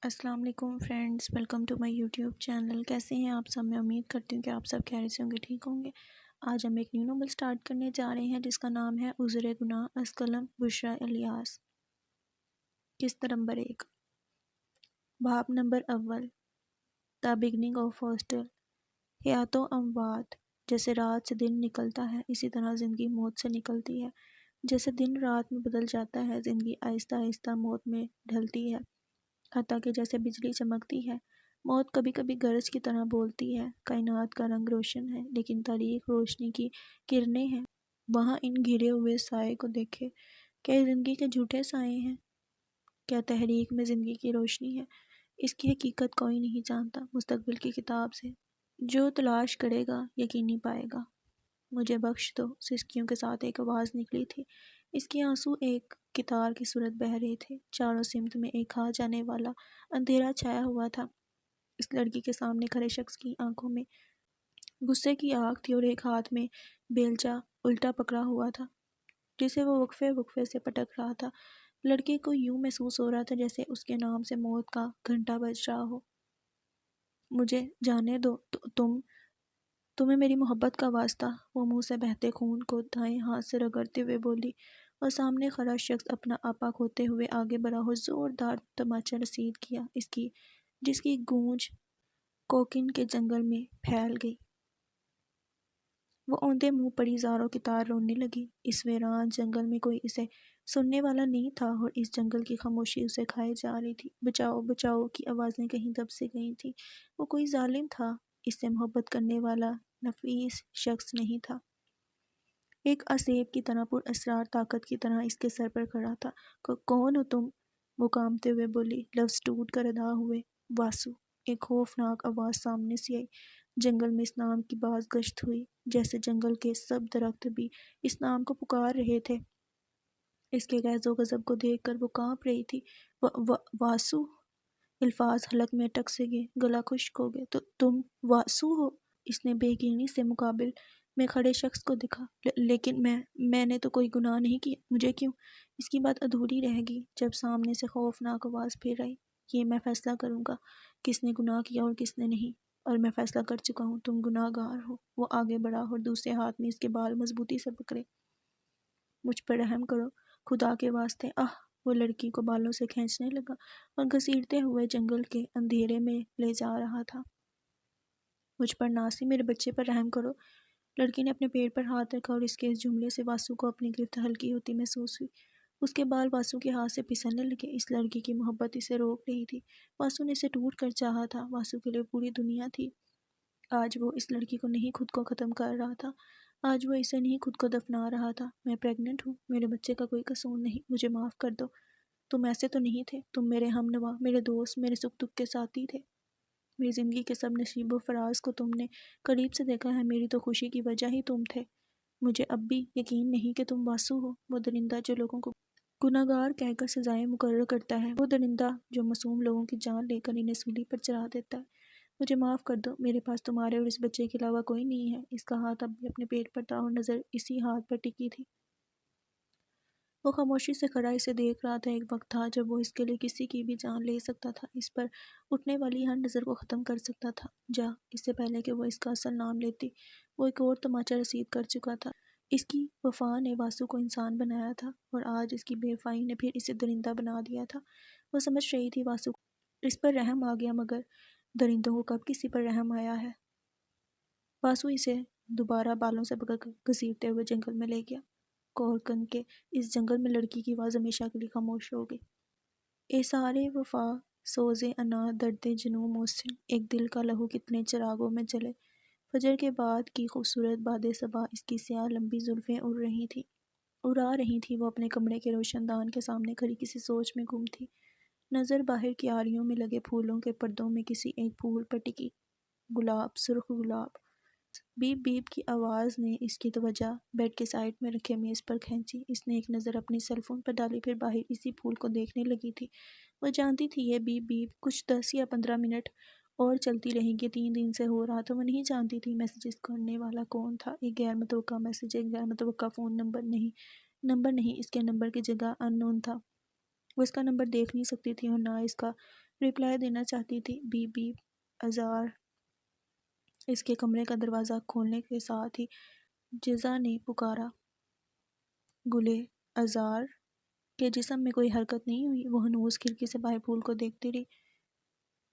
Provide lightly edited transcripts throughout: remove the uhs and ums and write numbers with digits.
السلام علیکم friends, welcome to my YouTube channel. کیسے ہیں آپ سب؟ میں امید کرتی ہوں کہ آپ سب خیریت سے ہوں گے، ٹھیک ہوں گے۔ آج ہم ایک نیو ناول سٹارٹ کرنے جا رہے ہیں جس کا نام ہے عذر گناہ، از قلم بشریٰ الیاس۔ قسط نمبر 1، باب نمبر اول، دا بگننگ آف ہاسٹل۔ حیات و اموات، جیسے رات سے دن نکلتا ہے اسی طرح زندگی موت سے نکلتی ہے۔ جیسے دن رات میں بدل جاتا ہے، زندگی آہستہ آہستہ موت میں ڈھلتی ہے، حتیٰ کہ جیسے بجلی چمکتی ہے۔ موت کبھی کبھی گرج کی طرح بولتی ہے۔ کائنات کا رنگ روشن ہے لیکن تاریک روشنی کی کرنیں ہیں۔ وہاں ان گھرے ہوئے سائے کو دیکھے، کیا یہ زندگی کے جھوٹے سائے ہیں؟ کیا تحریک میں زندگی کی روشنی ہے؟ اس کی حقیقت کوئی نہیں جانتا۔ مستقبل کی کتاب سے جو تلاش کرے گا یقینی پائے گا۔ مجھے بخش دو، سسکیوں کے ساتھ ایک آواز نکلی تھی۔ اس کے آنسو ایک قطار کی صورت بہہ رہے تھے۔ چاروں سمت میں ایک کھا جانے والا اندھیرا چھایا ہوا تھا۔ اس لڑکی کے سامنے کھڑے شخص کی آنکھوں میں غصے کی آگ تھی اور ایک ہاتھ میں بیلچہ الٹا پکڑا ہوا تھا جسے وہ وقفے وقفے سے پٹک رہا تھا۔ لڑکی کو یوں محسوس ہو رہا تھا جیسے اس کے نام سے موت کا گھنٹا بج رہا ہو۔ مجھے جانے دو، تمہیں میری محبت کا واسطہ، وہ منہ سے بہتے خون کو دائیں ہاتھ سے رگڑتے ہوئے بولی، اور سامنے کھڑا شخص اپنا آپا کھوتے ہوئے آگے بڑھا اور زوردار تماچا رسید کیا، جس کی گونج کوکین کے جنگل میں پھیل گئی۔ وہ اوندے منہ پڑی زاروں کی طرح رونے لگی۔ اس ویران جنگل میں کوئی اسے سننے والا نہیں تھا اور اس جنگل کی خاموشی اسے کھائے جا رہی تھی۔ بچاؤ بچاؤ کی آوازیں کہیں دب سے گئی تھیں۔ وہ کوئی ظالم تھا، اس سے محبت کرنے والا نفیس شخص نہیں تھا۔ ایک اسیب کی طرح پر اسرار طاقت کی طرح اس کے سر پر کھڑا تھا۔ کون ہو تم؟ وہ کانپتے ہوئے بولی۔ لفظ ٹوٹ کر ادا ہوئے۔ واسو۔ ایک خوفناک آواز سامنے سے آئی۔ جنگل میں اس نام کی باز گشت ہوئی، جیسے جنگل کے سب درخت بھی اس نام کو پکار رہے تھے۔ اس کے غیظ و غضب کو دیکھ کر وہ کانپ رہی تھی۔ واسو! الفاظ حلق میں اٹک سے گئے، گلا خشک ہو گئے۔ تم واسو ہو؟ اس نے بے یقینی سے مقابل میں کھڑے شخص کو دیکھا۔ لیکن میں نے تو کوئی گناہ نہیں کیا، مجھے کیوں؟ اس کی بات ادھوری رہ گئی جب سامنے سے خوفناک آواز پھر آئی۔ یہ میں فیصلہ کروں گا کس نے گناہ کیا اور کس نے نہیں، اور میں فیصلہ کر چکا ہوں، تم گناہ گار ہو۔ وہ آگے بڑھا اور دوسرے ہاتھ میں اس کے بال مضبوطی سے پکڑے۔ مجھ پر رحم کرو، خدا کے واسطے، آہ! وہ لڑکی کو بالوں سے کھینچنے لگا اور گھسیٹتے ہوئے جنگل کے اندھیرے میں لے جا رہا تھا۔ مجھ پر ناسی، میرے بچے پر رحم کرو۔ لڑکی نے اپنے پیٹ پر ہاتھ رکھا اور اس کے اس جملے سے واسو کو اپنی گرفت ہلکی ہوتی محسوس ہوئی۔ اس کے بال واسو کے ہاتھ سے پھسلنے لگے۔ اس لڑکی کی محبت اسے روک رہی تھی۔ واسو نے اسے ٹوٹ کر چاہا تھا، واسو کے لیے پوری دنیا تھی۔ آج وہ اس لڑکی کو نہیں خود کو ختم کر رہا تھا، آج وہ اسے نہیں خود کو دفنا رہا تھا۔ میں پریگننٹ ہوں، میرے بچے کا کوئی قصور نہیں، مجھے معاف کر دو۔ تم ایسے تو نہیں تھے، تم میرے ہم نوا، میرے دوست، میرے سکھ دکھ کے ساتھی تھے۔ میری زندگی کے سب نشیب و فراز کو تم نے قریب سے دیکھا ہے، میری تو خوشی کی وجہ ہی تم تھے۔ مجھے اب بھی یقین نہیں کہ تم واسو ہو، وہ درندہ جو لوگوں کو گناہگار کہہ کر سزائیں مقرر کرتا ہے، وہ درندہ جو معصوم لوگوں کی جان لے کر انہیں سولی پر چڑھا دیتا ہے۔ مجھے معاف کر دو، میرے پاس تمہارے اور اس بچے کے علاوہ کوئی نہیں ہے۔ اس کا ہاتھ اب بھی اپنے پیٹ پر تھا اور نظر اسی ہاتھ پر ٹکی تھی۔ وہ خاموشی سے کھڑا اسے دیکھ رہا تھا۔ ایک وقت تھا جب وہ اس کے لیے کسی کی بھی جان لے سکتا تھا، اس پر اٹھنے والی ہر نظر کو ختم کر سکتا تھا۔ اس سے پہلے کہ وہ اس کا اصل نام لیتی، وہ ایک اور تماچا رسید کر چکا تھا۔ اس کی وفا نے واسو کو انسان بنایا تھا اور آج اس کی بے وفائی نے پھر اسے درندہ بنا دیا تھا۔ وہ سمجھ رہی تھی واسو کو اس پر رحم آ گیا، مگر درندوں کو کب کسی پر رحم آیا ہے؟ واسو اسے دوبارہ بالوں سے پکڑ کر گھسیٹتے ہوئے جنگل میں لے گیا۔ کورکن کے اس جنگل میں لڑکی کی آواز ہمیشہ کے لیے خاموش ہو گئی۔ ایثارِ وفا، سوزِ انا، درد جنوں محسن، ایک دل کا لہو کتنے چراغوں میں جلے۔ فجر کے بعد کی خوبصورت باد صبا، اس کی سیاہ لمبی زلفیں اڑا رہی تھی۔ وہ اپنے کمرے کے روشن دان کے سامنے کھڑی کسی سوچ میں گم تھی، نظر باہر کی آریوں میں لگے پھولوں کے پردوں میں کسی ایک پھول پر ٹکی۔ گلاب، سرخ گلاب۔ بیپ بیپ کی آواز نے اس کی توجہ بیڈ کے سائڈ میں رکھے میز پر کھینچی۔ اس نے ایک نظر اپنی سیل فون پر ڈالی، پھر باہر اسی پھول کو دیکھنے لگی تھی۔ وہ جانتی تھی یہ بیپ بیپ کچھ 10 یا 15 منٹ اور چلتی رہے گی۔ 3 دن سے ہو رہا تھا۔ وہ نہیں جانتی تھی میسیجز کرنے والا کون تھا۔ ایک غیر متوقع میسیج، ایک غیر متوقع فون نمبر نہیں، اس کے نمبر کی جگہ ان نون تھا۔ وہ اس کا نمبر دیکھ نہیں سکتی تھی اور نہ اس کا رپلائی دینا چاہتی تھی۔ Beep beep اذار۔ اس کے کمرے کا دروازہ کھولنے کے ساتھ ہی جزا نے پکارا، گلے اذار کے جسم میں کوئی حرکت نہیں ہوئی۔ وہ ہنوز کھڑکی سے باہر پھول کو دیکھتی رہی،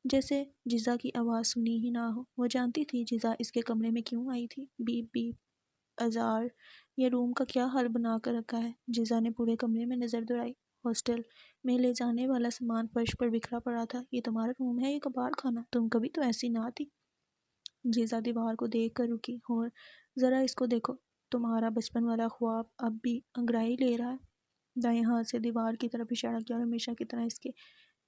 جیسے جزا کی آواز سنی ہی نہ ہو۔ وہ جانتی تھی جزا اس کے کمرے میں کیوں آئی تھی۔ بیپ بیپ اذار، یہ روم کا کیا حال بنا کر رکھا ہے؟ جزا نے پورے کمرے میں نظر دوڑائی۔ ہاسٹل میں لے جانے والا سامان فرش پر بکھرا پڑا تھا۔ یہ تمہارا روم ہے یا کباڑ خانہ؟ تم کبھی تو ایسی نہ تھی۔ جزا دیوار کو دیکھ کر رکی، اور ذرا اس کو دیکھو، تمہارا بچپن والا خواب اب بھی انگڑائی لے رہا ہے۔ دائیں ہاتھ سے دیوار کی طرف اشارہ کیا اور ہمیشہ کی طرح اس کے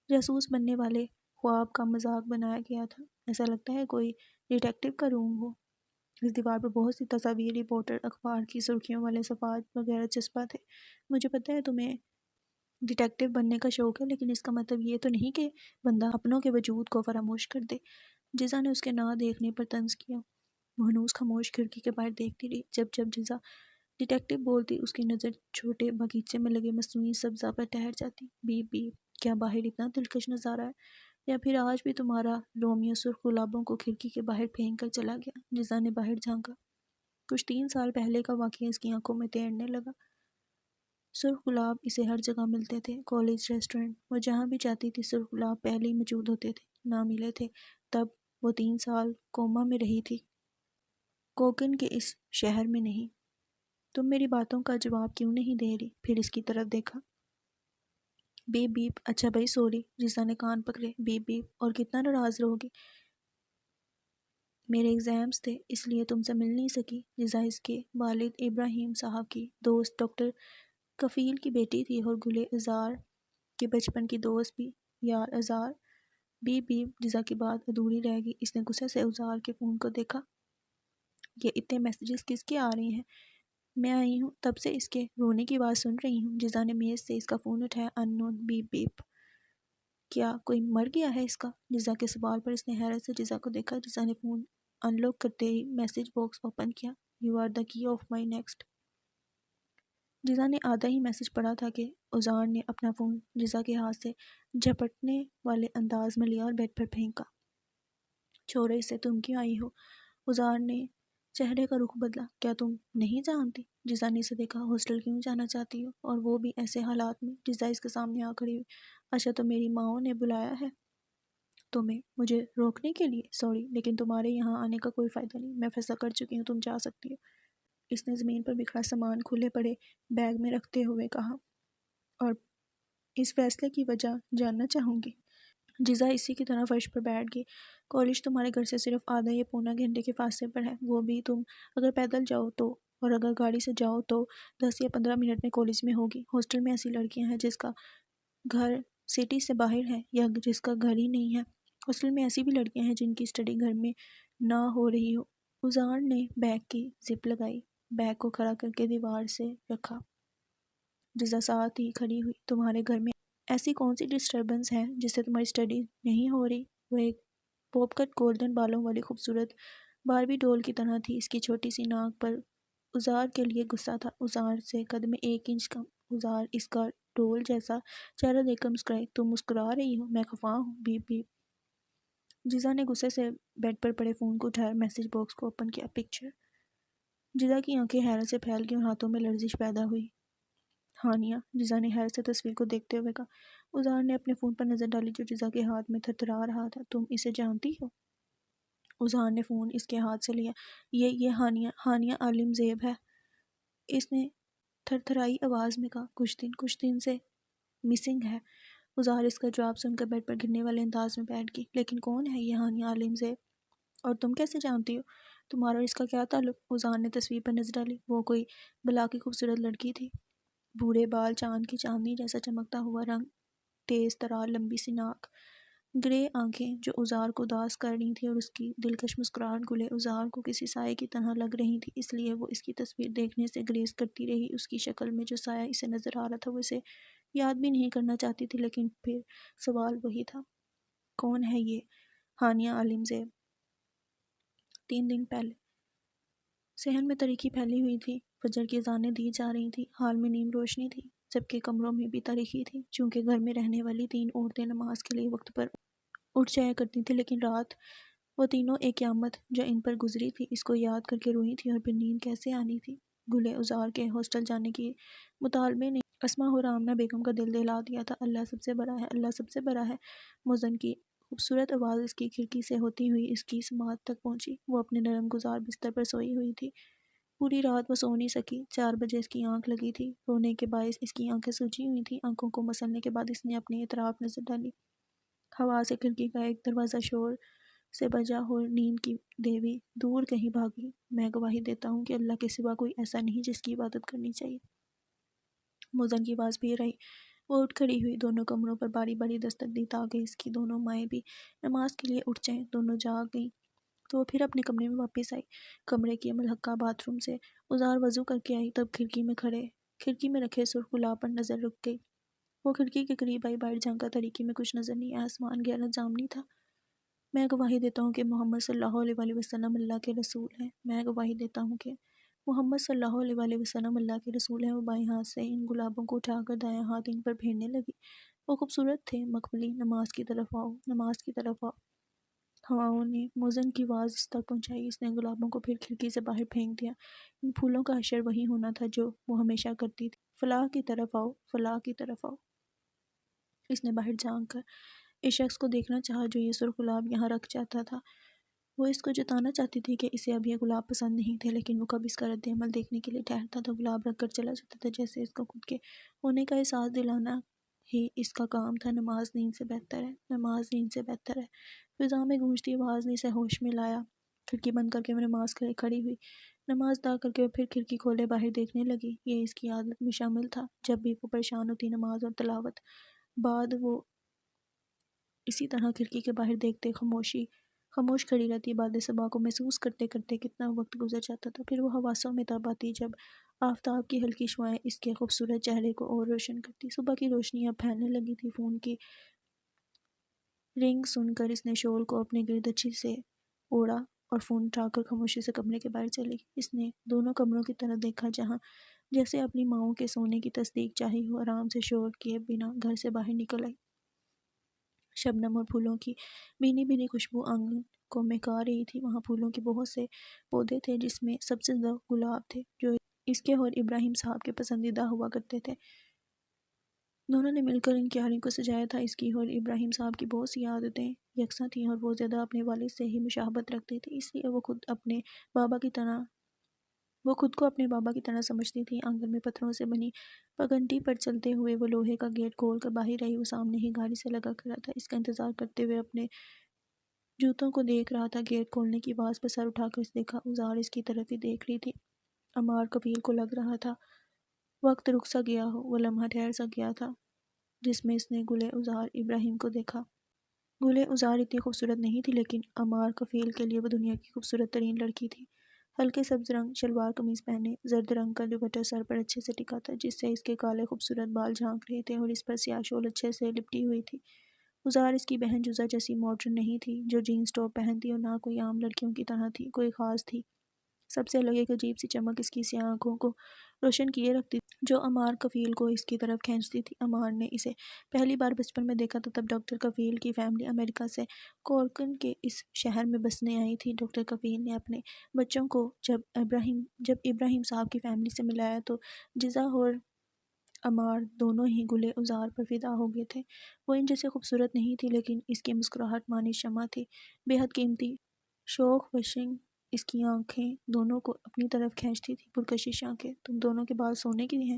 جاسوس بننے والے خواب کا مذاق بنایا گیا تھا۔ ایسا لگتا ہے کوئی ڈیٹیکٹیو کا روم ہو۔ اس دیوار پر بہت سی تصاویر، رپورٹر، اخبار کی سرخیوں والے صفحات وغیرہ چسپاں تھے۔ مجھے پتہ ہے تمہیں ڈیٹیکٹیو بننے کا شوق ہے، لیکن اس کا مطلب یہ تو نہیں کہ بندہ اپنوں کے وجود کو فراموش کر دے۔ جزا نے اس کے نہ دیکھنے پر طنز کیا۔ وہ ہنوز خاموش کھڑکی کے باہر دیکھتی رہی۔ جب جب جزا ڈیٹیکٹیو بولتی، اس کی نظر چھوٹے باغیچے میں لگے مصنوعی سبزہ پر ٹھہر جاتی۔ بیپ بیپ، کیا باہر اتنا دلکش نظارہ ہے، یا پھر آج بھی تمہارا رومیو سرخ گلابوں کو کھڑکی کے باہر پھینک کر چلا گیا؟ جزا نے باہر جھانکا۔ کچھ 3 سال پہلے کا واقعہ اس کی آنکھوں میں تیرنے لگا۔ سرخ گلاب اسے ہر جگہ ملتے تھے، کالج، ریسٹورنٹ، وہ جہاں بھی جاتی تھی سرخ گلاب پہلے ہی موجود ہوتے تھے۔ نہ ملے تھے تب وہ 3 سال کوما میں رہی تھی، کوکن کے اس شہر میں نہیں۔ تم میری باتوں کا جواب کیوں نہیں دے رہی؟ پھر اس کی طرف دیکھا۔ بیپ بیپ، اچھا بھائی سوری۔ جزا نے کان پکڑے۔ بیپ بیپ، اور کتنا ناراض رہوگی؟ میرے ایگزامز تھے، اس لیے تم سے مل نہیں سکی۔ جزا اس کے والد ابراہیم صاحب کی دوست ڈاکٹر کفیل کی بیٹی تھی، اور گلے اذار کے بچپن کی دوست بھی۔ یار اذار۔ بیپ بیپ، جزا کی بات ادھوری رہ گئی۔ اس نے غصے سے اذار کے فون کو دیکھا۔ یہ اتنے میسیجز کس کے آ رہے ہیں؟ میں آئی ہوں تب سے اس کے رونے کی آواز سن رہی ہوں۔ جزا نے میز سے اس کا فون اٹھایا۔ ان نون۔ بیپ بیپ، کیا کوئی مر گیا ہے اس کا؟ جزا کے سوال پر اس نے حیرت سے جزا کو دیکھا۔ جزا نے فون ان لوک کرتے ہی میسیج باکس اوپن کیا۔ یو آر دا کی آف مائی نیکسٹ۔ جزا نے آدھا ہی میسیج پڑھا تھا کہ اذار نے اپنا فون جزا کے ہاتھ سے جھپٹنے والے انداز میں لیا اور بیڈ پر پھینکا۔ چھوڑو اسے، تم کیوں آئی ہو؟ اذار نے چہرے کا رخ بدلا۔ کیا تم نہیں جانتی؟ جزا نے اسے دیکھا۔ ہاسٹل کیوں جانا چاہتی ہو، اور وہ بھی ایسے حالات میں؟ جزا اس کے سامنے آ کھڑی ہوئی۔ اچھا تو میری ماؤں نے بلایا ہے تمہیں مجھے روکنے کے لیے؟ سوری، لیکن تمہارے یہاں آنے کا کوئی فائدہ نہیں، میں فیصلہ کر چکی ہوں، تم جا سکتی ہو۔ اس نے زمین پر بکھرا سامان کھلے پڑے بیگ میں رکھتے ہوئے کہا، اور اس فیصلے کی وجہ جاننا چاہوں گی؟ جزا اسی کی طرح فرش پر بیٹھ گئی۔ کالج تمہارے گھر سے صرف آدھا یا پونا گھنٹے کے فاصلے پر ہے، وہ بھی تم اگر پیدل جاؤ تو، اور اگر گاڑی سے جاؤ تو 10 یا 15 منٹ میں کالج میں ہوگی۔ ہاسٹل میں ایسی لڑکیاں ہیں جس کا گھر سٹی سے باہر ہے یا جس کا گھر ہی نہیں ہے۔ ہاسٹل میں ایسی بھی لڑکیاں ہیں جن کی اسٹڈی گھر میں نہ ہو رہی ہو۔ اذار نے بیگ کی زپ لگائی، بیگ کو کھڑا کر کے دیوار سے رکھا۔ جزا ساتھ ہی کھڑی ہوئی۔ تمہارے گھر میں ایسی کون سی ڈسٹربنس ہے جس سے تمہاری اسٹڈی نہیں ہو رہی؟ وہ ایک پوپ کٹ گولڈن بالوں والی خوبصورت باربی ڈول کی طرح تھی۔ اس کی چھوٹی سی ناک پر اذار کے لیے غصہ تھا۔ اذار سے قد میں 1 انچ کم۔ اذار اس کا ڈول جیسا چہرہ دیکھ کر مسکرائی۔ تم مسکرا رہی ہو؟ میں خفا ہوں۔ Beep beep. جزا نے غصے سے بیڈ پر پڑے فون کو اٹھایا اور میسیج باکس کو اوپن کیا۔ پکچر۔ جزا کی آنکھیں حیرت سے پھیل گئیں اور ہاتھوں میں لرزش پیدا ہوئی۔ ہانیہ، جزا نے حیرت سے تصویر کو دیکھتے ہوئے کہا۔ اذار نے اپنے فون پر نظر ڈالی جو جزا کے ہاتھ میں تھرتھرا رہا تھا۔ تم اسے جانتی ہو؟ اذار نے فون اس کے ہاتھ سے لیا۔ یہ ہانیہ عالم زیب ہے، اس نے تھرتھرائی آواز میں کہا۔ کچھ دن سے مسنگ ہے۔ اذار اس کا جواب سن کر بیڈ پر گرنے والے انداز میں بیٹھ گئی۔ لیکن کون ہے یہ ہانیہ عالم زیب، اور تم کیسے جانتی ہو؟ تمہارا اور اس کا کیا تعلق؟ اذار نے تصویر پر نظر ڈالی۔ وہ کوئی بلا کی خوبصورت لڑکی تھی، بھورے بال، چاند کی چاندنی جیسا چمکتا ہوا رنگ، تیز ترار لمبی سی ناک، گرے آنکھیں جو اذار کو اداس کر رہی تھیں، اور اس کی دلکش مسکراہٹ گلے اذار کو کسی سائے کی طرح لگ رہی تھی، اس لیے وہ اس کی تصویر دیکھنے سے گریز کرتی رہی۔ اس کی شکل میں جو سایہ اسے نظر آ رہا تھا وہ اسے یاد بھی نہیں کرنا چاہتی تھی، لیکن پھر سوال وہی تھا، کون ہے یہ ہانیہ عالم زیب؟ 3 دن پہلے صحن میں تاریکی پھیلی ہوئی تھی، فجر کی اذانیں دی جا رہی تھیں، ہال میں نیم روشنی تھی، سب کے کمروں میں بھی تاریکی تھی، چونکہ گھر میں رہنے والی 3 عورتیں نماز کے لیے وقت پر اٹھ جایا کرتی تھی، لیکن رات وہ تینوں ایک قیامت جو ان پر گزری تھی اس کو یاد کر کے روئی تھی، اور پھر نیند کیسے آنی تھی۔ گلے ازار کے ہاسٹل جانے کی مطالبے نے اسما اور آمنہ بیگم کا دل دہلا دیا تھا۔ اللہ سب سے بڑا ہے، اللہ سب سے بڑا ہے۔ مؤذن کی خوبصورت آواز اس کی کھڑکی سے ہوتی ہوئی اس کی سماعت تک پہنچی۔ وہ اپنے نرم گزار بستر پر سوئی ہوئی تھی۔ پوری رات وہ سو نہیں سکی۔ 4 بجے اس کی آنکھ لگی تھی۔ رونے کے باعث اس کی آنکھیں سوجی ہوئی تھیں۔ آنکھوں کو مسلنے کے بعد اس نے اپنی اطراف نظر ڈالی۔ ہوا سے کھڑکی کا ایک دروازہ شور سے بجا اور نیند کی دیوی دور کہیں بھاگی۔ میں گواہی دیتا ہوں کہ اللہ کے سوا کوئی ایسا نہیں جس کی عبادت کرنی چاہیے۔ مؤذن کی آواز پھر آئی۔ وہ اٹھ کھڑی ہوئی، دونوں کمروں پر باری باری دستک دی تاکہ اس کی دونوں مائیں بھی نماز کے لیے اٹھ جائیں۔ دونوں جاگ گئیں تو وہ پھر اپنے کمرے میں واپس آئی۔ کمرے کے ملحقہ باتھ روم سے ازار وضو کر کے آئی، تب کھڑکی میں رکھے سرخ گلاب پر نظر رک گئی۔ وہ کھڑکی کے قریب آئی، باہر جھانکا، تاریکی میں کچھ نظر نہیں آیا۔ آسمان گہرا جامنی تھا۔ میں گواہی دیتا ہوں کہ محمد صلی اللہ علیہ وسلم اللہ کے رسول ہیں۔ میں گواہی دیتا ہوں کہ محمد صلی اللہ علیہ وسلم اللہ کے رسول ہیں۔ وہ بائیں ہاتھ سے ان گلابوں کو اٹھا کر دایاں ہاتھ ان پر پھیرنے لگی۔ وہ خوبصورت تھے۔ مقبولی، نماز کی طرف آؤ، نماز کی طرف آؤ۔ ہواؤں نے مؤذن کی آواز اس تک پہنچائی۔ اس نے گلابوں کو پھر کھڑکی سے باہر پھینک دیا۔ ان پھولوں کا حشر وہی ہونا تھا جو وہ ہمیشہ کرتی تھی۔ فلاح کی طرف آؤ، فلاح کی طرف آؤ۔ اس نے باہر جھانک کر اس شخص کو دیکھنا چاہا جو یہ سرخ گلاب یہاں رکھ جاتا تھا۔ وہ اس کو جتانا چاہتی تھی کہ اسے اب یہ گلاب پسند نہیں تھے، لیکن وہ کب اس کا رد عمل دیکھنے کے لیے ٹھہرتا تو گلاب رکھ کر چلا جاتا تھا، جیسے اس کو خود کے ہونے کا احساس دلانا ہی اس کا کام تھا۔ نماز نیند سے بہتر ہے، نماز نیند سے بہتر ہے۔ فضا میں گونجتی آواز نے اسے ہوش میں لایا۔ کھڑکی بند کر کے وہ نماز کے لیے کھڑی ہوئی۔ نماز ادا کر کے وہ پھر کھڑکی کھولے باہر دیکھنے لگی۔ یہ اس کی عادت میں شامل تھا۔ جب بھی وہ پریشان ہوتی نماز اور تلاوت بعد وہ اسی طرح کھڑکی کے باہر دیکھتے خاموش کھڑی رہتی۔ بعد صبح کو محسوس کرتے کرتے کتنا وقت گزر جاتا تھا۔ پھر وہ حواسوں میں تب آتی جب آفتاب کی ہلکی شعاعیں اس کے خوبصورت چہرے کو اور روشن کرتی۔ صبح کی روشنی اب پھیلنے لگی تھی۔ فون کی رنگ سن کر اس نے شال کو اپنے گرد اچھی سے اوڑھا اور فون اٹھا کر خاموشی سے کمرے کے باہر چلی گئی۔ اس نے دونوں کمروں کی طرف دیکھا جہاں جیسے اپنی ماؤں کے سونے کی تصدیق چاہی ہو۔ آرام سے شور کیے بنا گھر سے باہر نکل آئی۔ شبنم اور پھولوں کی بھینی بھینی خوشبو آنگن کو مہکا رہی تھی۔ وہاں پھولوں کے بہت سے پودے تھے جس میں سب سے زیادہ گلاب تھے جو اس کے اور ابراہیم صاحب کے پسندیدہ ہوا کرتے تھے۔ دونوں نے مل کر ان کیاریوں کو سجایا تھا۔ اس کی اور ابراہیم صاحب کی بہت سی عادتیں یکساں تھیں اور وہ زیادہ اپنے والد سے ہی مشابہت رکھتی تھی، اس لیے وہ خود کو اپنے بابا کی طرح سمجھتی تھی۔ آنگن میں پتھروں سے بنی پگڈنڈی پر چلتے ہوئے وہ لوہے کا گیٹ کھول کر باہر آئی۔ وہ سامنے ہی گاڑی سے لگا کھڑا تھا، اس کا انتظار کرتے ہوئے اپنے جوتوں کو دیکھ رہا تھا۔ گیٹ کھولنے کی آواز پر سر اٹھا کر اس دیکھا ازار اس کی طرف ہی دیکھ رہی تھی۔ عمار کفیل کو لگ رہا تھا وقت رک سا گیا ہو، وہ لمحہ ٹھہر سا گیا تھا جس میں اس نے گلے ازار ابراہیم کو دیکھا۔ گلے ازار اتنی خوبصورت نہیں تھی، لیکن عمار کفیل کے لیے وہ دنیا کی خوبصورت ترین لڑکی تھی۔ ہلکے سبز رنگ شلوار قمیض پہنے، زرد رنگ کا دوپٹہ سر پر اچھے سے ٹکا تھا جس سے اس کے کالے خوبصورت بال جھانک رہے تھے، اور اس پر سیاہ شال اچھے سے لپٹی ہوئی تھی۔ ازار اس کی بہن جوزا جیسی ماڈرن نہیں تھی جو جینز ٹاپ پہنتی، اور نہ کوئی عام لڑکیوں کی طرح تھی، کوئی خاص تھی۔ سب سے الگ ایک عجیب سی چمک اس کی سیاہ آنکھوں کو روشن کیے رکھتی تھی جو عمار کفیل کو اس کی طرف کھینچتی تھی۔ عمار نے اسے پہلی بار بچپن میں دیکھا تھا، تب ڈاکٹر کفیل کی فیملی امریکہ سے کورکن کے اس شہر میں بسنے آئی تھی۔ ڈاکٹر کفیل نے اپنے بچوں کو جب ابراہیم صاحب کی فیملی سے ملایا تو جزا اور عمار دونوں ہی گلے ازار پر فدا ہو گئے تھے۔ وہ ان جیسے خوبصورت نہیں تھی، لیکن اس کی مسکراہٹ مانی شمع تھی، بے حد قیمتی، شوق وشنگ۔ اس کی آنکھیں دونوں کو اپنی طرف کھینچتی تھی، پرکشش آنکھیں۔ تم دونوں کے بال سونے کی ہیں؟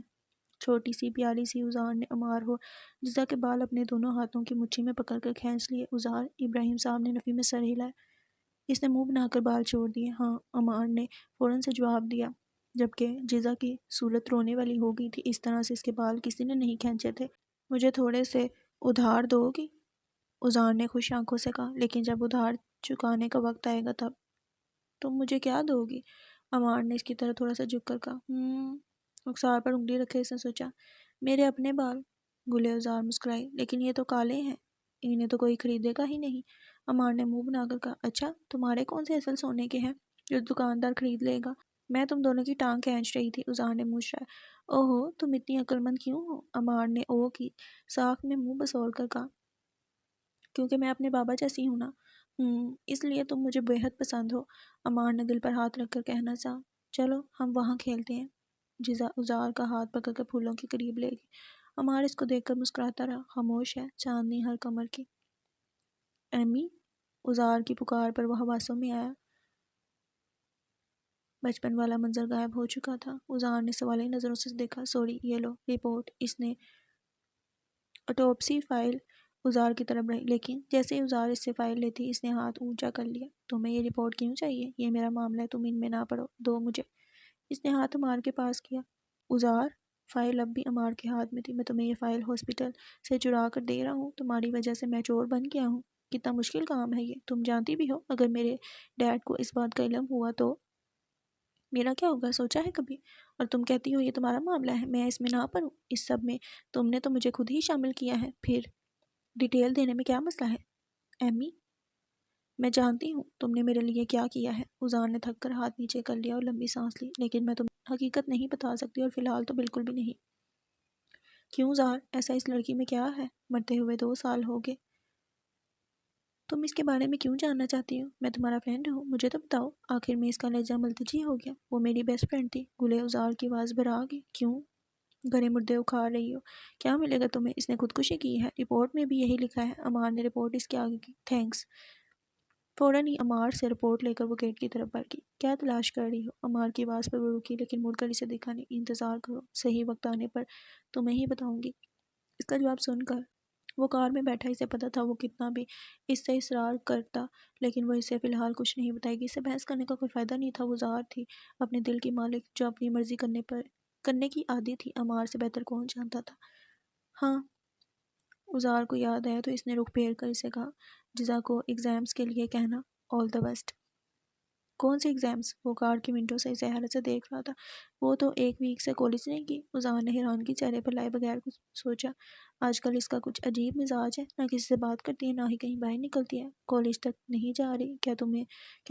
چھوٹی سی پیاری سی ازار نے عمار اور جزا کے بال اپنے دونوں ہاتھوں کی مٹھی میں پکڑ کر کھینچ لیے۔ ازار، ابراہیم صاحب نے نفی میں سر ہلایا۔ اس نے منہ بنا کر بال چھوڑ دیے۔ ہاں، عمار نے فوراً سے جواب دیا، جبکہ جزا کی صورت رونے والی ہو گئی تھی۔ اس طرح سے اس کے بال کسی نے نہیں کھینچے تھے۔ مجھے تھوڑے سے ادھار دو گی؟ ازار نے خوش آنکھوں سے کہا۔ لیکن جب ادھار چکانے کا وقت آئے گا تب تم مجھے کیا دو گی؟ عمار نے اس کی طرف تھوڑا سا جھک کر کہا۔ رخسار پر انگلی رکھے اس نے سوچا، میرے اپنے بال؟ گلے ازار مسکرائی۔ لیکن یہ تو کالے ہیں، انہیں تو کوئی خریدے گا ہی نہیں۔ عمار نے منہ بنا کر کہا، اچھا، تمہارے کون سے اصل سونے کے ہیں جو دکاندار خرید لے گا؟ میں تم دونوں کی ٹانگ کھینچ رہی تھی۔ ازار نے منہ چڑھایا۔ اوہو، تم اتنی عقل مند کیوں ہو؟ عمار نے او کی ساکھ میں منہ بسول کر کہا۔ کیونکہ میں اپنے بابا جیسی ہوں نا۔ اس لیے تم مجھے بےحد پسند ہو، عمار نے دل پر ہاتھ رکھ کر کہنا چاہا۔ چلو ہم وہاں کھیلتے ہیں۔ جزا ازار کا ہاتھ پکڑ کر پھولوں کے قریب لے گئی۔ عمار اس کو دیکھ کر مسکراتا رہا، خاموش ہے چاندنی ہر کمر کی۔ ایمی، ازار کی پکار پر وہ حواسوں میں آیا۔ بچپن والا منظر غائب ہو چکا تھا۔ ازار نے سوالی نظروں سے دیکھا۔ سوری، یہ لو رپورٹ۔ اس نے آٹوپسی فائل ازار کی طرف بڑھی، لیکن جیسے ہی ازار اس سے فائل لیتی اس نے ہاتھ اونچا کر لیا۔ تمہیں یہ رپورٹ کیوں چاہیے؟ یہ میرا معاملہ ہے، تم ان میں نہ پڑو، دو مجھے۔ اس نے ہاتھ عمار کے پاس کیا۔ ازار، فائل اب بھی عمار کے ہاتھ میں تھی۔ میں تمہیں یہ فائل ہاسپٹل سے چرا کر دے رہا ہوں، تمہاری وجہ سے میں چور بن گیا ہوں۔ کتنا مشکل کام ہے یہ، تم جانتی بھی ہو۔ اگر میرے ڈیڈ کو اس بات کا علم ہوا تو میرا کیا ہوگا، سوچا ہے کبھی؟ اور تم کہتی ہو یہ تمہارا معاملہ ہے، میں اس میں نہ پڑوں۔ اس سب میں تم نے تو مجھے خود ہی شامل کیا ہے، پھر ڈیٹیل دینے میں کیا مسئلہ ہے؟ ایمی، میں جانتی ہوں تم نے میرے لیے کیا کیا ہے۔ ازار نے تھک کر ہاتھ نیچے کر لیا اور لمبی سانس لی۔ لیکن میں تمہیں حقیقت نہیں بتا سکتی، اور فی الحال تو بالکل بھی نہیں۔ کیوں زار، ایسا اس لڑکی میں کیا ہے؟ مرتے ہوئے 2 سال ہو گئے، تم اس کے بارے میں کیوں جاننا چاہتی ہو؟ میں تمہارا فرینڈ ہوں، مجھے تو بتاؤ۔ آخر میں اس کا لہجہ ملتجی ہو گیا۔ وہ میری بیسٹ فرینڈ تھی۔ گلے ازار کی آواز بھر آ گئی۔ کیوں گھرے مردے اکھاڑ رہی ہو؟ کیا ملے گا تمہیں؟ اس نے خودکشی کی ہے، رپورٹ میں بھی یہی لکھا ہے۔ عمار نے رپورٹ اس کے آگے کی۔ تھینکس۔ فوراً ہی عمار سے رپورٹ لے کر وہ گیٹ کی طرف بڑھ گئی۔ کیا تلاش کر رہی ہو؟ عمار کی آواز پر وہ رکی، لیکن مڑ کر اسے دیکھا نہیں۔ انتظار کرو، صحیح وقت آنے پر تمہیں ہی بتاؤں گی۔ اس کا جواب سن کر وہ کار میں بیٹھا۔ اسے پتا تھا وہ کتنا بھی اس سے اصرار کرتا، لیکن وہ اسے فی الحال کچھ نہیں بتائے گی۔ اسے بحث کرنے کا کوئی فائدہ نہیں تھا۔ وہ زار تھی، اپنے دل کی مالک، جو اپنی مرضی کرنے کی عادی تھی۔ عمار سے بہتر کون جانتا تھا؟ ہاں، ازار کو یاد آیا تو اس نے رخ پھیر کر اسے کہا، جزا کو ایگزامز کے لیے کہنا، آل دی بیسٹ۔ کون سے ایگزامز؟ وہ کار کی ونڈو سے اسے حیرت سے دیکھ رہا تھا۔ وہ تو 1 ویک سے کالج نہیں کی۔ ازار نے حیرانگی چہرے پر لائے بغیر کچھ سوچا۔ آج کل اس کا کچھ عجیب مزاج ہے، نہ کسی سے بات کرتی ہے، نہ ہی کہیں باہر نکلتی ہے۔ کالج تک نہیں جا رہی؟ کیا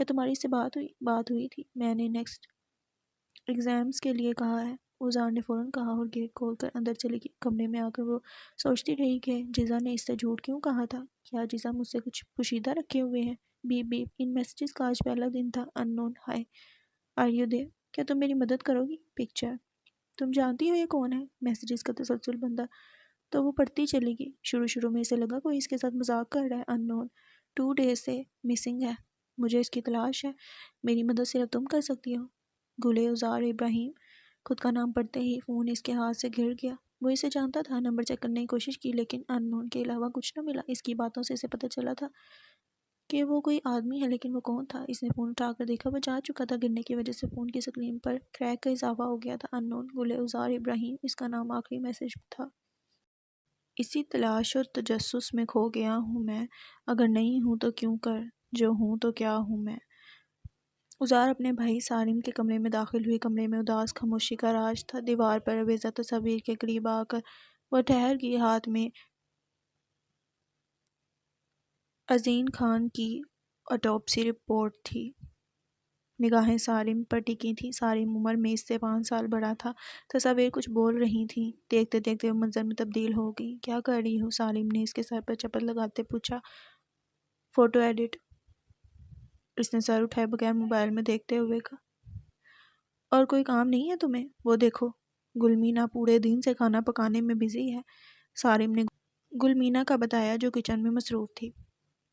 تمہاری اس سے بات ہوئی تھی؟ میں نے نیکسٹ ایگزامز کے لیے کہا ہے، ازار نے فوراً کہا اور گیٹ کھول کر اندر چلی گئی۔ کمرے میں آ کر وہ سوچتی رہی کہ جزا نے اس سے جھوٹ کیوں کہا تھا۔ کیا جزا مجھ سے کچھ پوشیدہ رکھے ہوئے ہے؟ بیپ بیپ، ان میسیجز کا آج پہلا دن تھا۔ ان نون، ہائے، آر یو دیر؟ کیا تم میری مدد کرو گی؟ پکچر، تم جانتی ہو یہ کون ہے؟ میسیجز کا تسلسل بندہ تو وہ پڑھتی چلی گئی۔ شروع میں اسے لگا کوئی اس کے ساتھ مذاق کر رہا ہے۔ ان نون 2 days سے مسنگ ہے، مجھے اس کی تلاش ہے، میری مدد صرف تم کر سکتی ہو۔ گلے ازار ابراہیم۔ خود کا نام پڑھتے ہی فون اس کے ہاتھ سے گر گیا۔ وہ اسے جانتا تھا، نمبر چیک کرنے کی کوشش کی، لیکن ان نون کے علاوہ کچھ نہ ملا۔ اس کی باتوں سے اسے پتہ چلا تھا کہ وہ کوئی آدمی ہے، لیکن وہ کون تھا؟ اس نے فون اٹھا کر دیکھا، وہ جا چکا تھا۔ گرنے کی وجہ سے فون کی سکرین پر کریک کا اضافہ ہو گیا تھا۔ ان نون، گلے ازار ابراہیم، اس کا نام آخری میسج تھا۔ اسی تلاش اور تجسس میں کھو گیا ہوں میں، اگر نہیں ہوں تو کیوں کر، جو ہوں تو کیا ہوں میں۔ ازار اپنے بھائی سالم کے کمرے میں داخل ہوئی۔ کمرے میں اداس خاموشی کا راج تھا۔ دیوار پر آویزہ تصاویر کے قریب آ کر وہ ٹھہر گئی۔ ہاتھ میں عظیم خان کی آٹوپسی رپورٹ تھی۔ نگاہیں سالم پر ٹکی تھیں۔ سالم عمر میں اس سے 5 سال بڑا تھا۔ تصاویر کچھ بول رہی تھیں۔ دیکھتے دیکھتے وہ منظر میں تبدیل ہو گئی۔ کیا کر رہی ہو؟ سالم نے اس کے سر پر چپت لگاتے پوچھا۔ فوٹو ایڈٹ، اس نے سر اٹھائے بغیر موبائل میں دیکھتے ہوئے کہا۔ اور کوئی کام نہیں ہے تمہیں؟ وہ دیکھو، گلمینا پورے دن سے کھانا پکانے میں بزی ہے۔ سالم نے گلمینا کا بتایا، جو کچن میں مصروف تھی۔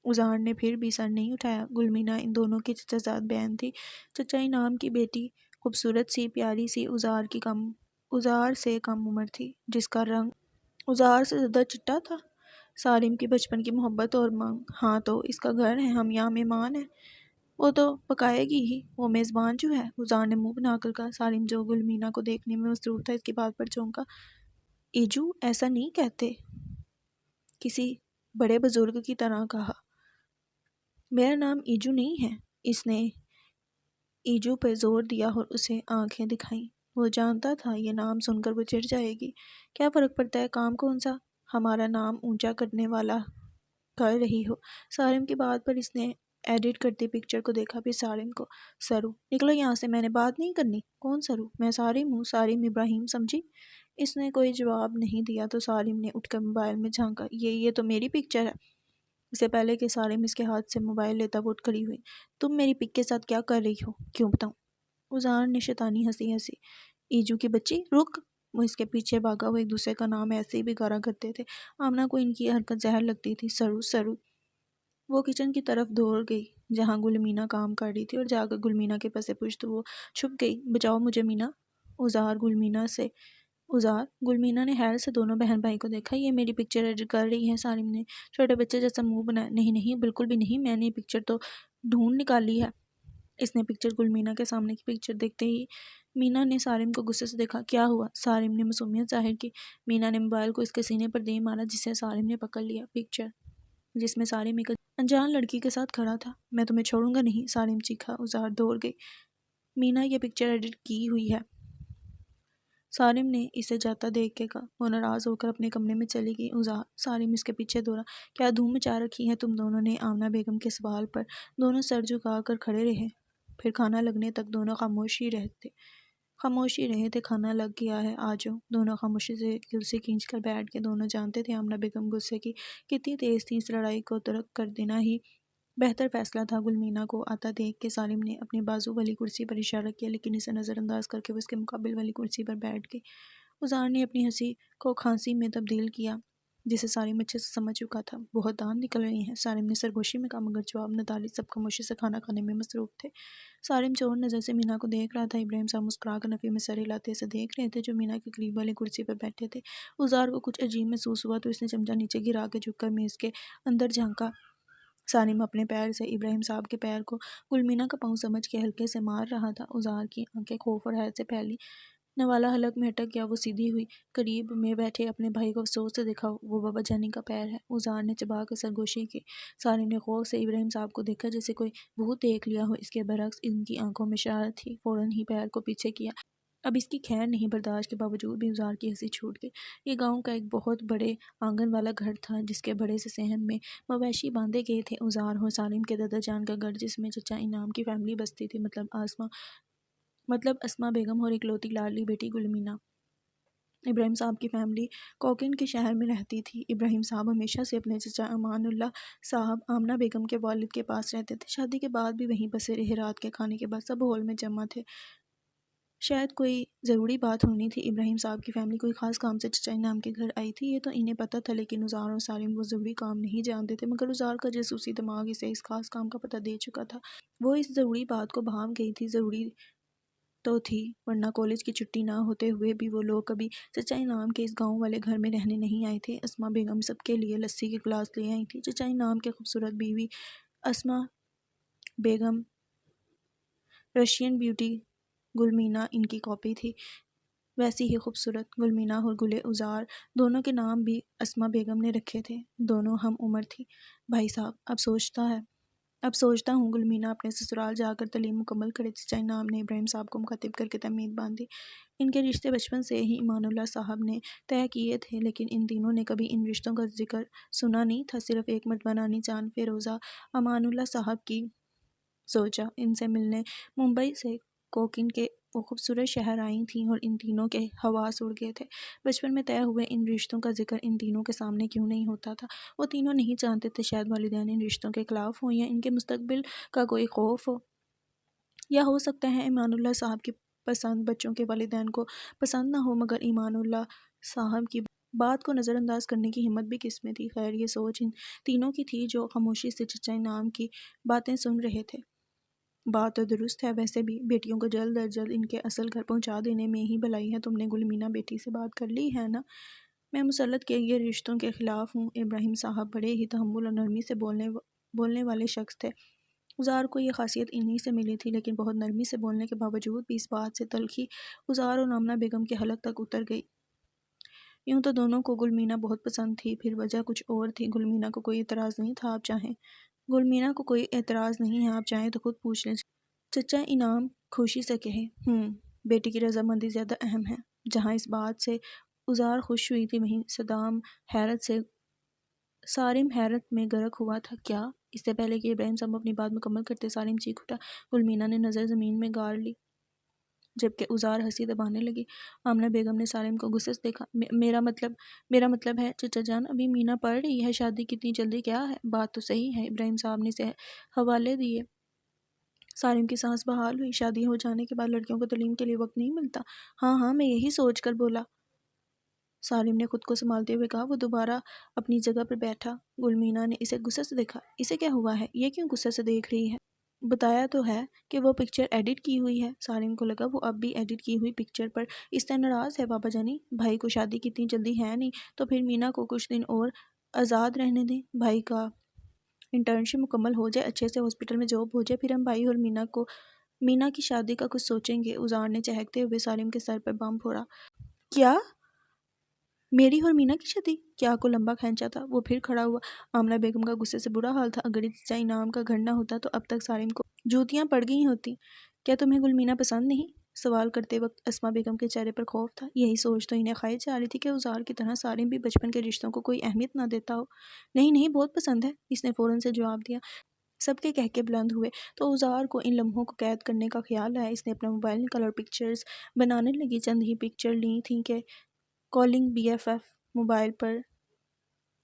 ازار نے پھر بھی سر نہیں اٹھایا۔ گلمینا ان دونوں کی چچا زاد بہن تھی۔ چچا انعام کی بیٹی، خوبصورت سی، پیاری سی، ازار سے کم عمر تھی، جس کا رنگ ازار سے زیادہ چٹا تھا۔ سالم کی بچپن کی محبت اور مانگ۔ ہاں تو اس کا گھر ہے، ہم یہاں مہمان ہیں، وہ تو پکائے گی ہی، وہ میزبان جو ہے۔ ازار نے منہ بنا کر کہا۔ سالم، جو گلمینا کو دیکھنے میں مصروف تھا، اس کی بات پر چونکا۔ ایجو، ایسا نہیں کہتے، کسی بڑے بزرگ کی طرح کہا۔ میرا نام ایجو نہیں ہے۔ اس نے ایجو پہ زور دیا اور اسے آنکھیں دکھائیں۔ وہ جانتا تھا یہ نام سن کر وہ چڑ جائے گی۔ کیا فرق پڑتا ہے، کام کون سا ہمارا نام اونچا کرنے والا کر رہی ہو۔ سالم کی بات پر اس نے ایڈٹ کرتی پکچر کو دیکھا، پھر سالم کو۔ سرو، نکلو یہاں سے، میں نے بات نہیں کرنی۔ کون سرو؟ میں سالم ہوں، سالم ابراہیم، سمجھی؟ اس نے کوئی جواب نہیں دیا تو سالم نے اٹھ کر موبائل میں جھانکا۔ یہ تو میری پکچر ہے۔ اس سے پہلے کہ سارم اس کے ہاتھ سے موبائل لیتا وہ اٹھ کھڑی ہوئی۔ تم میری پک کے ساتھ کیا کر رہی ہو؟ کیوں بتاؤں؟ ازار نے شیطانی ہنسی ہنسی۔ ایجو کی بچی رک! وہ اس کے پیچھے بھاگا۔ وہ ایک دوسرے کا نام ایسے ہی بگاڑا کرتے تھے۔ آمنہ کو ان کی حرکت زہر لگتی تھی۔ سرو سرو! وہ کچن کی طرف دوڑ گئی جہاں گل مینا کام کر رہی تھی اور جا کر گل مینا کے پس پشت وہ چھپ گئی۔ بچاؤ مجھے مینا! ازار گل مینا نے حیرت سے دونوں بہن بھائی کو دیکھا۔ یہ میری پکچر ایڈٹ کر رہی ہے، سارم نے چھوٹے بچے جیسا منہ بنایا۔ نہیں نہیں، بالکل بھی نہیں، میں نے پکچر تو ڈھونڈ نکالی ہے۔ اس نے پکچر گل مینا کے سامنے کی پکچر دیکھتے ہی مینا نے سارم کو غصے سے دیکھا۔ کیا ہوا؟ سارم نے معصومیت ظاہر کی۔ مینا نے موبائل کو اس کے سینے پر دے مارا جسے سارم نے پکڑ لیا۔ پکچر جس میں سارم ایک انجان لڑکی کے ساتھ کھڑا تھا۔ میں تمہیں چھوڑوں گا نہیں، سارم چیخا۔ ازار دوڑ گئی۔ مینا یہ پکچر ایڈٹ کی ہوئی ہے، سارم نے اسے جاتا دیکھ کے کہا۔ وہ ناراض ہو کر اپنے کمرے میں چلی گئی۔ ازار سارم اس کے پیچھے دوڑا۔ کیا دھوم مچا رکھی ہے تم دونوں نے؟ آمنہ بیگم کے سوال پر دونوں سر جھکا کر کھڑے رہے۔ پھر کھانا لگنے تک دونوں خاموش ہی رہے تھے۔ کھانا لگ گیا ہے، آ جاؤ۔ دونوں خاموشی سے کرسی کھینچ کر بیٹھ گئے۔ دونوں جانتے تھے آمنہ بیگم غصے کی کتنی تیز تھی۔ اس لڑائی کو ترک کر دینا ہی بہتر فیصلہ تھا۔ گل مینا کو آتا دیکھ کے سارم نے اپنے بازو والی کرسی پر اشارہ کیا، لیکن اسے نظر انداز کر کے وہ اس کے مقابل والی کرسی پر بیٹھ گئی۔ ازار نے اپنی ہنسی کو کھانسی میں تبدیل کیا جسے سارم اچھے سے سمجھ چکا تھا۔ بہت دان نکل رہی ہیں، سارم نے سرگوشی میں کہا، مگر جواب نہ ڈالے۔ سب خاموشی سے کھانا کھانے میں مصروف تھے۔ سارم چور نظر سے مینا کو دیکھ رہا تھا۔ ابراہیم صاحب مسکرا کر نفی میں سر ہلاتے اسے دیکھ رہے تھے جو مینا کے قریب والی کرسی پر بیٹھے تھے۔ ازار کو کچھ عجیب محسوس ہوا تو اس نے چمچہ نیچے گرا کے جھک کر میز کے اندر جھانکا۔ سارم اپنے پیر سے ابراہیم صاحب کے پیر کو گل مینا کا پاؤں سمجھ کے ہلکے سے مار رہا تھا۔ ازار کی آنکھیں خوف اور حیرت سے پھیلی۔ نوالا حلق میں اٹک گیا۔ وہ سیدھی ہوئی، قریب میں بیٹھے اپنے بھائی کو افسوس سے دیکھا۔ وہ بابا جانی کا پیر ہے۔ ازار نے چبا کر سرگوشی کی۔ سارم نے خوف سے ابراہیم صاحب کو دیکھا جیسے کوئی بھوت دیکھ لیا ہو۔ اس کے برعکس ان کی آنکھوں میں شرارت تھی۔ فوراً ہی پیر کو پیچھے کیا۔ اب اس کی خیر نہیں۔ برداشت کے باوجود بھی ازار کی ہنسی چھوٹ گئی۔ یہ گاؤں کا ایک بہت بڑے آنگن والا گھر تھا جس کے بڑے سے صحن میں مویشی باندھے گئے تھے۔ ازار اور سارم کے دادا جان کا گھر جس میں چچا انعام کی فیملی بستی تھی، مطلب اسماء بیگم اور اکلوتی لاڈلی بیٹی گل مینا۔ ابراہیم صاحب کی فیملی کوکین کے شہر میں رہتی تھی۔ ابراہیم صاحب ہمیشہ سے اپنے چچا امان اللہ صاحب آمنہ بیگم کے والد کے پاس رہتے تھے۔ شادی کے بعد بھی وہیں بسے رہے۔ رات کے کھانے کے بعد سب ہال میں جمع تھے۔ شاید کوئی ضروری بات ہونی تھی۔ ابراہیم صاحب کی فیملی کوئی خاص کام سے چچا انعام کے گھر آئی تھی، یہ تو انہیں پتہ تھا، لیکن ازار اور سارم وہ ضروری کام نہیں جانتے تھے۔ مگر ازار کا جاسوسی دماغ اسے اس خاص کام کا پتہ دے چکا تھا۔ وہ اس ضروری بات کو بھانپ گئی تھی۔ ضروری تو تھی، ورنہ کالج کی چھٹی نہ ہوتے ہوئے بھی وہ لوگ کبھی چچا انعام کے اس گاؤں والے گھر میں رہنے نہیں آئے تھے۔ اسماء بیگم سب کے لیے لسی کے گلاس لے آئی تھی۔ چچا انعام کے خوبصورت بیوی اسماء بیگم، رشین بیوٹی گل مینا ان کی کاپی تھی، ویسی ہی خوبصورت۔ گل مینا اور گل ازار دونوں کے نام بھی اسماء بیگم نے رکھے تھے۔ دونوں ہم عمر تھی۔ بھائی صاحب اب سوچتا ہوں گل مینا اپنے سسرال جا کر تعلیم مکمل کرے۔ چچا انعام نے ابراہیم صاحب کو مخاطب کر کے تمہید باندھی۔ ان کے رشتے بچپن سے ہی امان اللہ صاحب نے طے کیے تھے، لیکن ان تینوں نے کبھی ان رشتوں کا ذکر سنا نہیں تھا۔ صرف ایک مرتبہ نانی جان فیروزہ امان اللہ صاحب کی زوجہ ان سے ملنے ممبئی سے کوکین کے وہ خوبصورت شہر آئی تھیں اور ان تینوں کے حواس اڑ گئے تھے۔ بچپن میں طے ہوئے ان رشتوں کا ذکر ان تینوں کے سامنے کیوں نہیں ہوتا تھا؟ وہ تینوں نہیں جانتے تھے، شاید والدین ان رشتوں کے خلاف ہوں یا ان کے مستقبل کا کوئی خوف ہو، یا ہو سکتا ہے امان اللہ صاحب کی پسند بچوں کے والدین کو پسند نہ ہو۔ مگر امان اللہ صاحب کی بات کو نظر انداز کرنے کی ہمت بھی کس میں تھی؟ خیر، یہ سوچ ان تینوں کی تھی جو خاموشی سے چچا انعام کی باتیں سن رہے تھے۔ بات تو درست ہے، ویسے بھی بیٹیوں کو جلد از جلد ان کے اصل گھر پہنچا دینے میں ہی بھلائی ہے۔ تم نے گل مینا بیٹی سے بات کر لی ہے نا؟ میں مسلط کے یہ رشتوں کے خلاف ہوں۔ ابراہیم صاحب بڑے ہی تحمل اور نرمی سے بولنے والے شخص تھے۔ ازار کو یہ خاصیت انہی سے ملی تھی، لیکن بہت نرمی سے بولنے کے باوجود بھی اس بات سے تلخی ازار اور آمنہ بیگم کے حلق تک اتر گئی۔ یوں تو دونوں کو گل مینا بہت پسند تھی، پھر وجہ کچھ اور تھی۔ گل مینا کو کوئی اعتراض نہیں تھا، آپ چاہیں تو خود پوچھ لیں۔ چچا انعام خوشی سے کہے، بیٹی کی رضامندی زیادہ اہم ہے۔ جہاں اس بات سے ازار خوش ہوئی تھی، وہیں سارم حیرت میں غرق ہوا تھا۔ کیا؟ اس سے پہلے کہ ابراہیم صاحب اپنی بات مکمل کرتے سارم چیخ اٹھا۔ گل مینا نے نظر زمین میں گاڑ لی۔ جبکہ ازار ہنسی دبانے لگی۔ آمنہ بیگم نے سالم کو غصے سے دیکھا۔ میرا مطلب ہے چچا جان، ابھی مینا پڑھ رہی ہے، شادی کتنی جلدی کیا ہے؟ بات تو صحیح ہے، ابراہیم صاحب نے حوالے دیے۔ سالم کی سانس بحال ہوئی۔ شادی ہو جانے کے بعد لڑکیوں کو تعلیم کے لیے وقت نہیں ملتا۔ ہاں میں یہی سوچ کر بولا۔ سالم نے خود کو سنبھالتے ہوئے کہا۔ وہ دوبارہ اپنی جگہ پر بیٹھا۔ گلمینا نے اسے غصے سے دیکھا۔ اسے کیا ہوا ہے؟ یہ کیوں غصے سے دیکھ رہی ہے؟ بتایا تو ہے کہ وہ پکچر ایڈٹ کی ہوئی ہے۔ سالم کو لگا وہ اب بھی ایڈٹ کی ہوئی پکچر پر اس طرح ناراض ہے۔ بابا جانی، بھائی کو شادی کی اتنی جلدی ہے نہیں، تو پھر مینا کو کچھ دن اور آزاد رہنے دیں۔ بھائی کا انٹرنشپ مکمل ہو جائے، اچھے سے ہاسپٹل میں جاب ہو جائے، پھر ہم بھائی اور مینا کی شادی کا کچھ سوچیں گے۔ ازار نے چہکتے ہوئے سالم کے سر پر بم پھوڑا۔ کیا؟ میری اور مینا کی شادی؟ کیا کو لمبا کھینچا تھا۔ وہ پھر کھڑا ہوا۔ آمنہ بیگم کا غصے سے برا حال تھا۔ اگر اس چچا انعام کا گھر نہ ہوتا تو اب تک سالم کو جوتیاں پڑ گئی ہوتی۔ کیا تمہیں گلمینا پسند نہیں؟ سوال کرتے وقت اسما بیگم کے چہرے پر خوف تھا۔ یہی سوچ تو انہیں کھائی جا رہی تھی کہ ازار کی طرح سالم بھی بچپن کے رشتوں کو کوئی اہمیت نہ دیتا ہو۔ نہیں بہت پسند ہے، اس نے فوراً سے جواب دیا۔ سب کے کہکے بلند ہوئے تو ازار کو ان لمحوں کو قید کرنے کا خیال آیا۔ اس نے اپنا موبائل نکالا اور پکچرز بنانے لگی۔ چند ہی پکچر لی تھیں کہ کالنگ BFF موبائل پر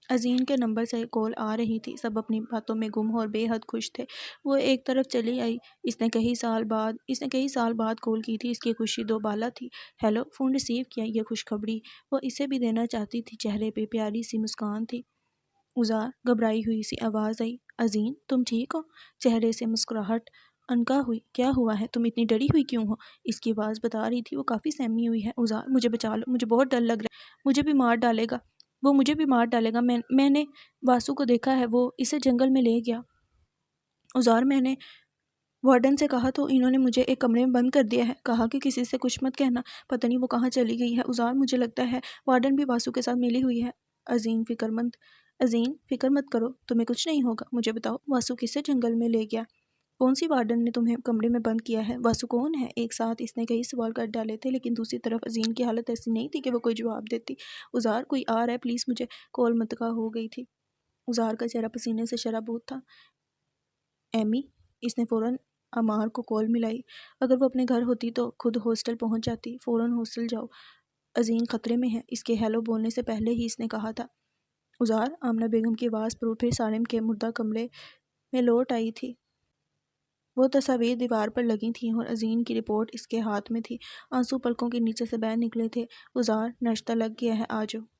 عظیم کے نمبر سے کال آ رہی تھی۔ سب اپنی باتوں میں گم اور بے حد خوش تھے۔ وہ ایک طرف چلی آئی۔ اس نے کئی سال بعد کال کی تھی۔ اس کی خوشی دوبالا تھی۔ ہیلو، فون ریسیو کیا۔ یہ خوشخبری وہ اسے بھی دینا چاہتی تھی۔ چہرے پہ پیاری سی مسکان تھی۔ ازار گھبرائی ہوئی سی آواز آئی۔ عظیم، تم ٹھیک ہو؟ چہرے سے مسکراہٹ انکا ہوئی۔ کیا ہوا ہے؟ تم اتنی ڈری ہوئی کیوں ہو؟ اس کی آواز بتا رہی تھی وہ کافی سہمی ہوئی ہے۔ ازار، مجھے بچا لو، مجھے بہت ڈر لگ رہا ہے۔ مجھے بھی مار ڈالے گا۔ وہ مجھے بھی مار ڈالے گا۔ میں نے واسو کو دیکھا ہے، وہ اسے جنگل میں لے گیا۔ ازار، میں نے وارڈن سے کہا تو انہوں نے مجھے ایک کمرے میں بند کر دیا ہے۔ کہا کہ کسی سے کچھ مت کہنا۔ پتہ نہیں وہ کہاں چلی گئی ہے۔ ازار، مجھے لگتا ہے وارڈن بھی واسو کے ساتھ ملی ہوئی ہے۔ عظیم فکر مت کرو، تمہیں کچھ نہیں ہوگا۔ مجھے بتاؤ، واسو کسے جنگل میں لے گیا؟ کون سی وارڈن نے تمہیں کمرے میں بند کیا ہے؟ واسو کون ہے؟ ایک ساتھ اس نے کئی سوال کر ڈالے تھے، لیکن دوسری طرف عظیم کی حالت ایسی نہیں تھی کہ وہ کوئی جواب دیتی۔ ازار، کوئی آ رہا ہے پلیز، مجھے کال متکا ہو گئی تھی۔ ازار کا چہرہ پسینے سے شرابور تھا۔ ایمی، اس نے فوراً عمار کو کال ملائی۔ اگر وہ اپنے گھر ہوتی تو خود ہاسٹل پہنچ جاتی۔ فوراً ہاسٹل جاؤ، عظیم خطرے میں ہے۔ اس کے ہیلو بولنے سے پہلے ہی اس نے کہا تھا۔ ازار، آمنہ بیگم کی آواز پر پھر سالم کے مردہ کمرے میں لوٹ آئی تھی۔ وہ تصاویر دیوار پر لگی تھیں اور عظیم کی رپورٹ اس کے ہاتھ میں تھی۔ آنسو پلکوں کے نیچے سے بہہ نکلے تھے۔ ازار، ناشتہ لگ گیا ہے، آ جاؤ۔